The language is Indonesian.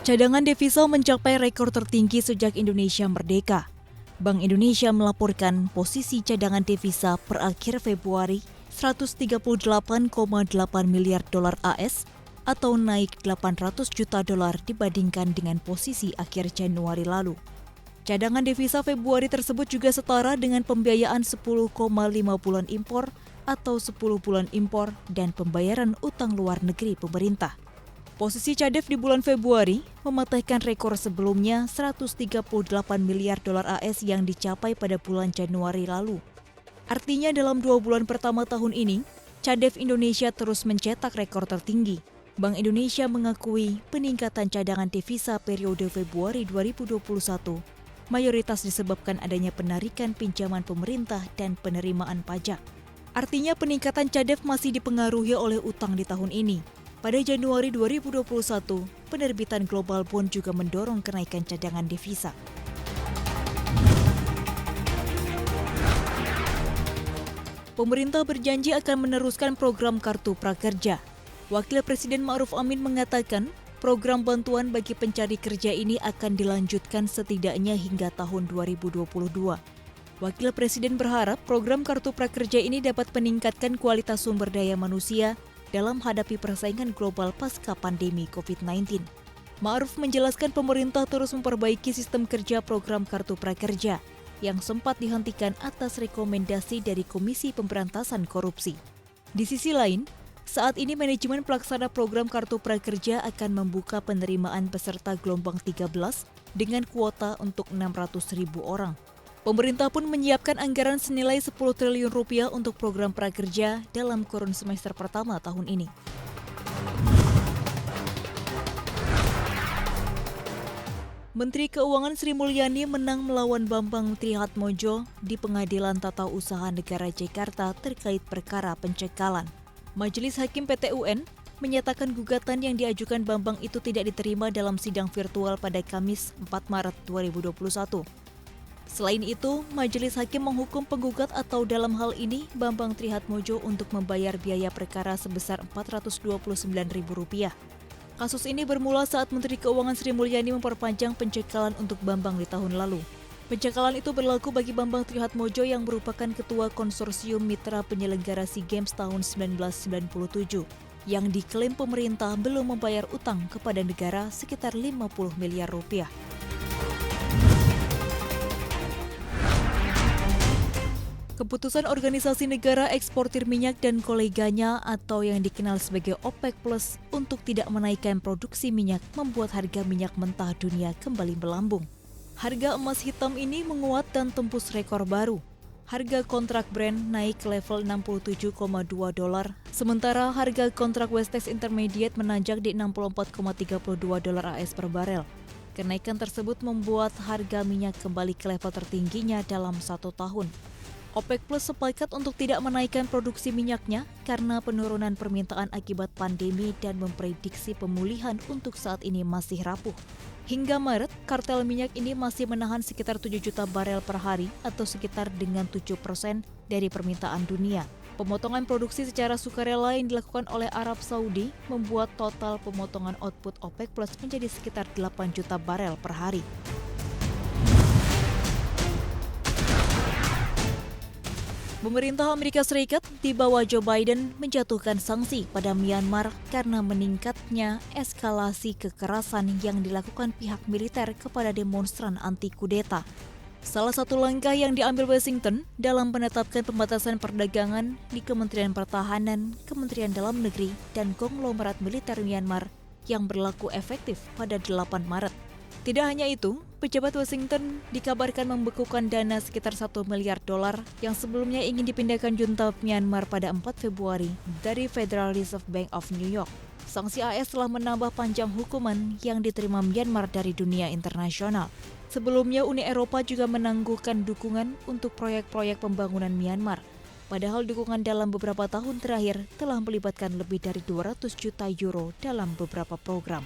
Cadangan devisa mencapai rekor tertinggi sejak Indonesia merdeka. Bank Indonesia melaporkan posisi cadangan devisa per akhir Februari 138,8 miliar dolar AS atau naik 800 juta dolar dibandingkan dengan posisi akhir Januari lalu. Cadangan devisa Februari tersebut juga setara dengan pembiayaan 10,5 bulan impor atau 10 bulan impor dan pembayaran utang luar negeri pemerintah. Posisi CADEV di bulan Februari mematahkan rekor sebelumnya 138 miliar dolar AS yang dicapai pada bulan Januari lalu. Artinya dalam 2 bulan pertama tahun ini, CADEV Indonesia terus mencetak rekor tertinggi. Bank Indonesia mengakui peningkatan cadangan devisa periode Februari 2021 mayoritas disebabkan adanya penarikan pinjaman pemerintah dan penerimaan pajak. Artinya peningkatan CADEV masih dipengaruhi oleh utang di tahun ini. Pada Januari 2021, penerbitan global bond juga mendorong kenaikan cadangan devisa. Pemerintah berjanji akan meneruskan program Kartu Prakerja. Wakil Presiden Ma'ruf Amin mengatakan, program bantuan bagi pencari kerja ini akan dilanjutkan setidaknya hingga tahun 2022. Wakil Presiden berharap program Kartu Prakerja ini dapat meningkatkan kualitas sumber daya manusia dalam hadapi persaingan global pasca pandemi COVID-19. Ma'ruf menjelaskan pemerintah terus memperbaiki sistem kerja program Kartu Prakerja yang sempat dihentikan atas rekomendasi dari Komisi Pemberantasan Korupsi. Di sisi lain, saat ini manajemen pelaksana program Kartu Prakerja akan membuka penerimaan peserta gelombang 13 dengan kuota untuk 600.000 orang. Pemerintah pun menyiapkan anggaran senilai 10 triliun rupiah untuk program prakerja dalam kurun semester pertama tahun ini. Menteri Keuangan Sri Mulyani menang melawan Bambang Trihatmojo di Pengadilan Tata Usaha Negara Jakarta terkait perkara pencekalan. Majelis Hakim PT UN menyatakan gugatan yang diajukan Bambang itu tidak diterima dalam sidang virtual pada Kamis 4 Maret 2021. Selain itu, Majelis Hakim menghukum penggugat atau dalam hal ini Bambang Trihatmojo untuk membayar biaya perkara sebesar Rp429.000. Kasus ini bermula saat Menteri Keuangan Sri Mulyani memperpanjang pencekalan untuk Bambang di tahun lalu. Pencekalan itu berlaku bagi Bambang Trihatmojo yang merupakan Ketua Konsorsium Mitra Penyelenggara SEA Games tahun 1997, yang diklaim pemerintah belum membayar utang kepada negara sekitar 50 miliar rupiah. Keputusan Organisasi Negara Eksportir Minyak dan koleganya atau yang dikenal sebagai OPEC Plus untuk tidak menaikkan produksi minyak membuat harga minyak mentah dunia kembali melambung. Harga emas hitam ini menguat dan tembus rekor baru. Harga kontrak Brent naik ke level $67,2, sementara harga kontrak West Texas Intermediate menanjak di $64,32 AS per barel. Kenaikan tersebut membuat harga minyak kembali ke level tertingginya dalam 1 tahun. OPEC Plus sepakat untuk tidak menaikkan produksi minyaknya karena penurunan permintaan akibat pandemi dan memprediksi pemulihan untuk saat ini masih rapuh. Hingga Maret, kartel minyak ini masih menahan sekitar 7 juta barel per hari atau sekitar dengan 7% dari permintaan dunia. Pemotongan produksi secara sukarela yang dilakukan oleh Arab Saudi membuat total pemotongan output OPEC Plus menjadi sekitar 8 juta barel per hari. Pemerintah Amerika Serikat di bawah Joe Biden menjatuhkan sanksi pada Myanmar karena meningkatnya eskalasi kekerasan yang dilakukan pihak militer kepada demonstran anti-kudeta. Salah satu langkah yang diambil Washington dalam menetapkan pembatasan perdagangan di Kementerian Pertahanan, Kementerian Dalam Negeri, dan konglomerat militer Myanmar yang berlaku efektif pada 8 Maret. Tidak hanya itu, pejabat Washington dikabarkan membekukan dana sekitar $1 miliar yang sebelumnya ingin dipindahkan junta Myanmar pada 4 Februari dari Federal Reserve Bank of New York. Sanksi AS telah menambah panjang hukuman yang diterima Myanmar dari dunia internasional. Sebelumnya, Uni Eropa juga menangguhkan dukungan untuk proyek-proyek pembangunan Myanmar. Padahal dukungan dalam beberapa tahun terakhir telah melibatkan lebih dari 200 juta euro dalam beberapa program.